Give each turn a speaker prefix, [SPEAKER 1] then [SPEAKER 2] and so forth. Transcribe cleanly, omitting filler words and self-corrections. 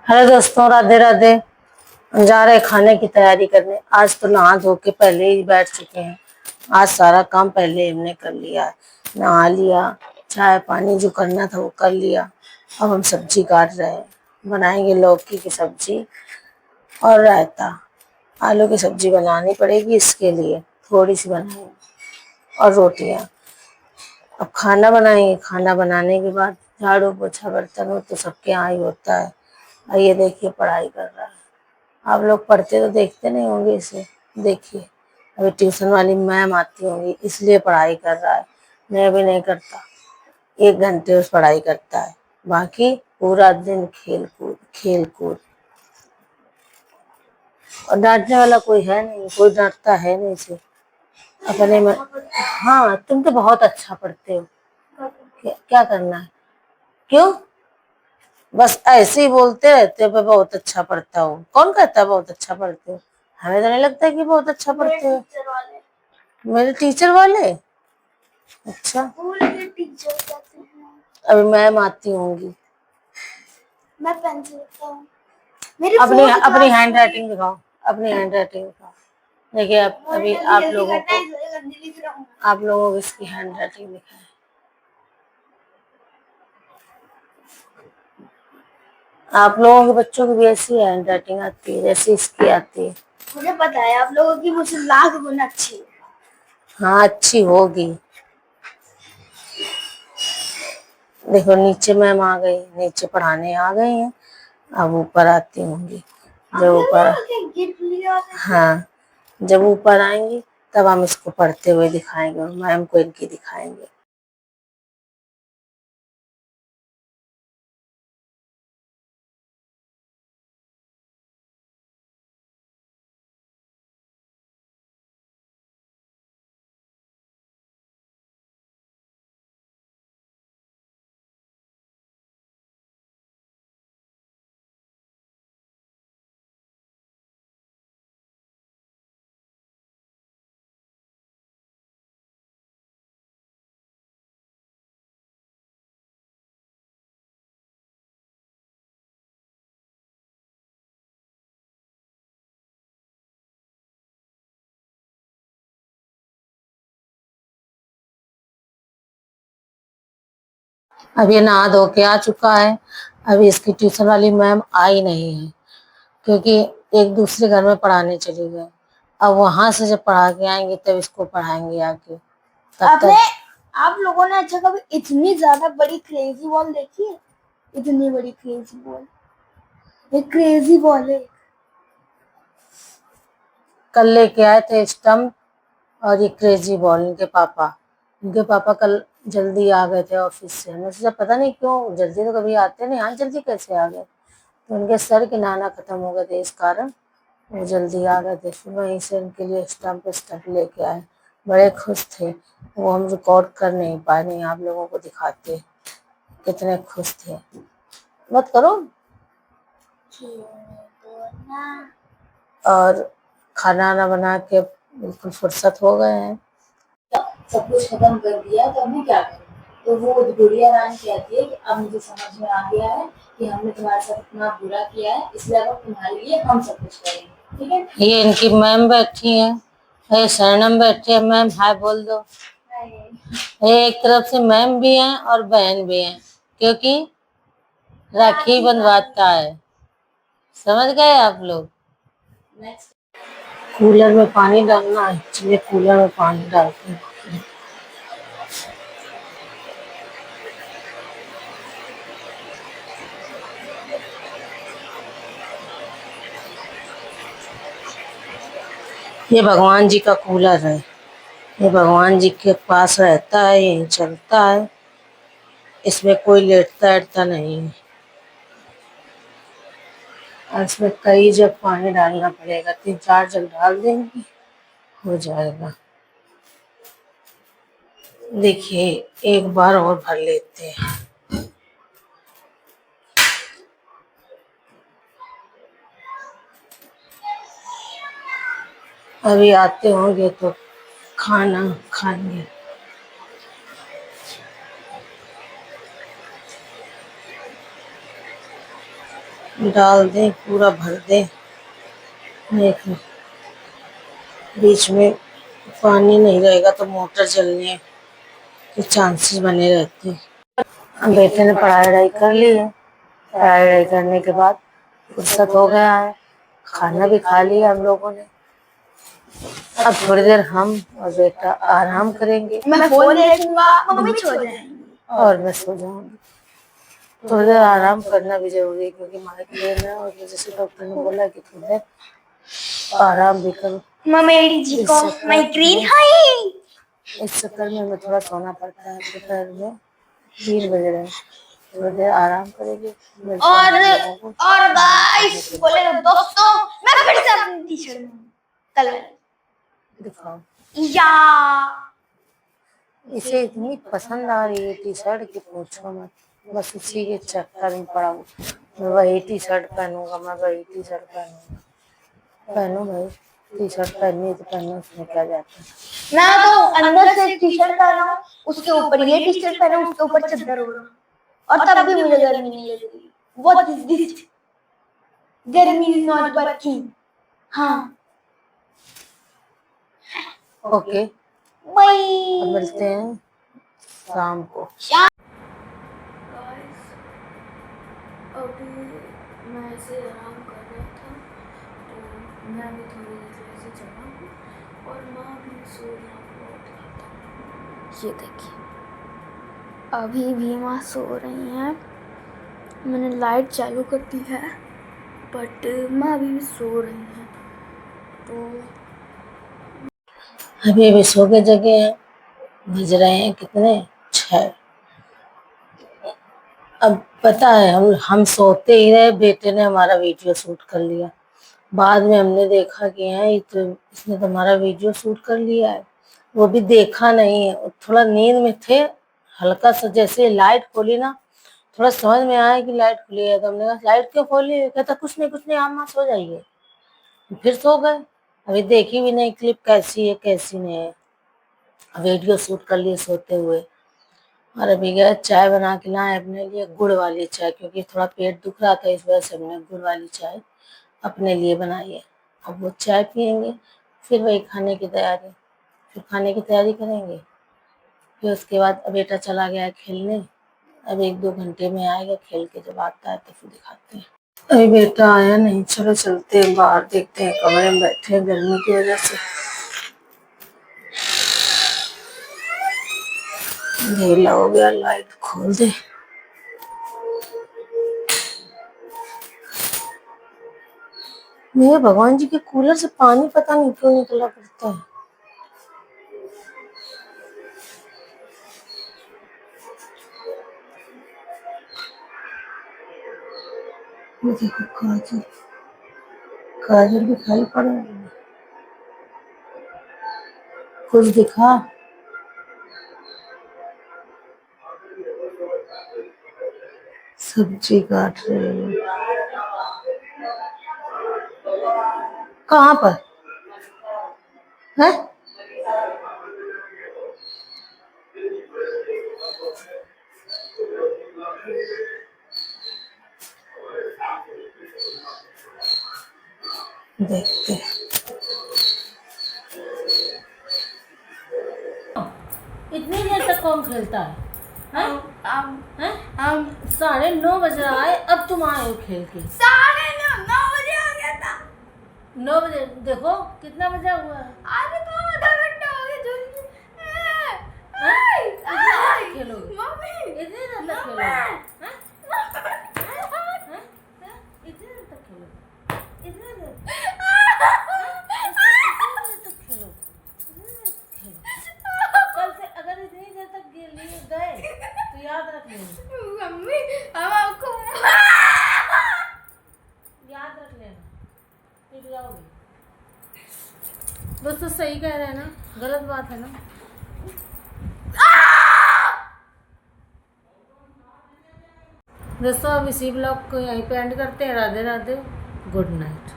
[SPEAKER 1] Hello दोस्तों, राधे राधे। हम जा रहे हैं खाने की तैयारी करने। आज तो नहा धो के पहले ही बैठ चुके हैं। आज सारा काम पहले हमने कर लिया है। नहा लिया, चाय पानी जो करना था वो कर लिया। अब हम सब्जी काट रहे हैं। बनाएंगे लौकी की सब्जी और रायता। आलू की सब्जी बनानी पड़ेगी, इसके लिए थोड़ी सी बनाएंगे, और रोटियां। अब खाना बनाएंगे। खाना बनाने के बाद झाड़ू पोछा बर्तन हो तो सबके यहाँ ही होता है। और ये देखिए पढ़ाई कर रहा है। आप लोग पढ़ते तो देखते नहीं होंगे इसे। देखिए अभी ट्यूशन वाली मैम आती होंगी इसलिए पढ़ाई कर रहा है। मैं भी नहीं करता, 1 घंटे उस पढ़ाई करता है, बाकी पूरा दिन खेल कूद खेल कूद। और डांटने वाला कोई है नहीं, कोई डांटता है नहीं इसे अपने में। हाँ, तुम तो बहुत अच्छा पढ़ते हो। क्या करना है? क्यों बस ऐसे ही बोलते रहते हो? मैं बहुत अच्छा पढ़ता हूँ। कौन कहता है बहुत अच्छा पढ़ते हो? हमें तो नहीं लगता कि बहुत अच्छा पढ़ते हो। मेरे टीचर वाले? अच्छा, अभी मैम आती होंगी।
[SPEAKER 2] मैं पेंसिल लिखता हूँ।
[SPEAKER 1] अपनी अपनी हैंड राइटिंग दिखाओ, अपनी हैंड राइटिंग दिखाओ। देखिए अभी आप लोगों को इसकी हैंड राइटिंग दिखाए। आप लोगों के बच्चों की भी ऐसी हैंड राइटिंग आती है जैसी इसकी आती है?
[SPEAKER 2] मुझे पता है आप लोगों की मुझसे लाख गुना अच्छी है।
[SPEAKER 1] हाँ, अच्छी होगी। देखो नीचे मैम आ गई, नीचे पढ़ाने आ गई हैं। अब ऊपर आती होंगी। जब ऊपर, हाँ, जब ऊपर आएंगी तब हम इसको पढ़ते हुए दिखाएंगे और मैम को इनकी दिखाएंगे। अब ये नहा धो के आ चुका है। अभी इसकी ट्यूशन वाली मैम आई नहीं है क्योंकि एक दूसरे घर में पढ़ाने चली गई। अब वहां से जब पढ़ा के आएंगे तब इसको पढ़ाएंगे आके। तब तक
[SPEAKER 2] आप लोगों ने अच्छा कभी इतनी ज्यादा बड़ी क्रेजी बॉल देखी है? इतनी बड़ी क्रेजी बॉल, ये क्रेजी बॉल है।
[SPEAKER 1] कल लेके आए थे स्टम्प और ये क्रेजी बॉल। इनके पापा कल जल्दी आ गए थे ऑफिस से। हमें सोचा पता नहीं क्यों जल्दी तो कभी आते नहीं, आज जल्दी कैसे आ गए। तो उनके सर के नाना खत्म हो गए थे, इस कारण वो जल्दी आ गए थे। फिर वहीं से उनके लिए स्टम्प लेके आए। बड़े खुश थे वो। हम रिकॉर्ड कर नहीं पाए, नहीं आप लोगों को दिखाते कितने खुश थे। मत करो। और खाना ना बना के बिल्कुल फुर्सत हो गए हैं।
[SPEAKER 3] सब कुछ खत्म कर दिया तो अभी क्या करें? तो वो गुड़िया रानी कहती है कि अब मुझे समझ में आ गया है कि हमने तुम्हारे साथ इतना बुरा किया है, इसलिए अब तुम्हारे लिए हम सब कुछ करेंगे, ठीक है?
[SPEAKER 1] ये इनकी मैम बैठी है, ये शरणम बैठी है। मैम हाय बोल दो। ये एक तरफ से मैम भी हैं और बहन भी हैं, क्योंकि राखी बंधवाता है। समझ गए आप लोग? कूलर में पानी डालना है, इसलिए कूलर में पानी डालते हैं। ये भगवान जी का कूलर है। ये भगवान जी के पास रहता है, यही चलता है। इसमें कोई लेटता नहीं है। और इसमें कई जग पानी डालना पड़ेगा, 3-4 जग डाल देंगे हो जाएगा। देखिए एक बार और भर लेते हैं। अभी आते होंगे तो खाना खाएंगे। डाल दें, पूरा भर दें। देख लो, बीच में पानी नहीं रहेगा तो मोटर चलने के चांसेस बने रहते हैं। बेटे ने पढ़ाई वढ़ाई कर ली है। पढ़ाई वढ़ाई करने के बाद फुर्सत हो गया है, खाना भी खा लिया हम लोगों ने। अब थोड़ी देर हम और बेटा आराम करेंगे
[SPEAKER 2] मैं फोन देखूंगा, मम्मी सो जाएंगी।
[SPEAKER 1] और मैं सो जाऊंगी। थोड़ी देर आराम करना भी जरूरी है क्योंकि माइग्रेन है और जैसे डॉक्टर ने बोला कि थोड़ी देर आराम भी करो।
[SPEAKER 2] मम्मी जी को माइग्रेन है।
[SPEAKER 1] इस चक्कर में हमें थोड़ा सोना पड़ता है। दोपहर में 3 बज रहे हैं, थोड़ी देर आराम करेंगे।
[SPEAKER 2] और गाइस बोले दोस्तों, मैं फिर से अपनी टी-शर्ट में कलर
[SPEAKER 1] दिखाओ।
[SPEAKER 2] या
[SPEAKER 1] इसे इतनी पसंद आ रही है टी शर्ट की पूछो मत। बस उसी के चक्कर में पड़ा हूँ। मैं वही टी शर्ट पहनूंगा, मैं वही टी शर्ट पहनूंगा। पहनो भाई, टी शर्ट पहननी है तो पहनो, उसमें क्या जाता है।
[SPEAKER 2] मैं तो अंदर से टी-शर्ट पहना हूं, उसके ऊपर ये टी-शर्ट पहना हूं, उसके ऊपर चादर ओढ़ा और तब भी मुझे गर्मी नहीं लग रही। What is this? गर्मी इज नॉट वर्किंग। हाँ
[SPEAKER 1] ओके,
[SPEAKER 2] बाय।
[SPEAKER 1] अब मिलते हैं शाम को।
[SPEAKER 4] अभी मैं ऐसे आराम कर रहा था तो मैं भी थोड़ी देर से चला हूँ और माँ भी सो रहा था। ये देखिए, अभी भी माँ सो रही हैं। मैंने लाइट चालू कर दी है बट माँ अभी भी सो रही हैं। तो
[SPEAKER 1] अभी सो के जगह हैं, बज रहे हैं कितने, 6। अब पता है हम सोते ही रहे, बेटे ने हमारा वीडियो शूट कर लिया। बाद में हमने देखा कि है तो इसने तो हमारा वीडियो शूट कर लिया है। वो भी देखा नहीं है, थोड़ा नींद में थे। हल्का सा जैसे लाइट खोली ना, थोड़ा समझ में आया कि लाइट खुली है तो हमने कहा लाइट क्यों खोली है? कहता कुछ नहीं आप मां सो जाइए। फिर सो गए। अभी देखी भी नहीं क्लिप कैसी है कैसी नहीं है। वीडियो शूट कर लिए सोते हुए। और अभी गए चाय बना के लाए अपने लिए, गुड़ वाली चाय, क्योंकि थोड़ा पेट दुख रहा था इस वजह से हमने गुड़ वाली चाय अपने लिए बनाई है। अब वो चाय पियेंगे, फिर वही खाने की तैयारी, फिर खाने की तैयारी करेंगे। फिर उसके बाद बेटा चला गया है खेलने। अब 1-2 घंटे में आएगा, खेल के जब आता है तो फिर दिखाते हैं। अभी बेटा आया नहीं, चलो चलते हैं बाहर, देखते हैं। कमरे में बैठे हैं गर्मी की वजह से। ढीला हो गया, लाइट खोल दे। मेरे भगवान जी के कूलर से पानी पता नहीं क्यों निकला पड़ता है। देखो काजल, काजल दिखाई पड़ रही है, कुछ दिखा। सब्जी काट रही है। कहाँ पर है? देखते हैं। इतनी देर तक कौन खेलता है? हैं? 9:30 बज रहा है, अब तुम आए हो खेल के।
[SPEAKER 2] 9:30 बजे आ गया था।
[SPEAKER 1] 9 बजे, देखो कितना बजा हुआ है।
[SPEAKER 2] आज तो आधा घंटा हो गया जल्दी।
[SPEAKER 1] खेलोगे?
[SPEAKER 2] मम्मी
[SPEAKER 1] इतनी देर तक खेलोगे? हैं? इतनी देर तक खेलोगे? इतनी देर तक खेलो? कल से अगर इतनी देर तक गए तो याद रख लेना।
[SPEAKER 2] मम्मी हम आपको
[SPEAKER 1] याद रख लेना, फिर जाओगे। दोस्तों सही कह रहे हैं ना, गलत बात है ना। दोस्तों अब इसी ब्लॉग को यहीं पे एंड करते हैं। Radhe Radhe, good night.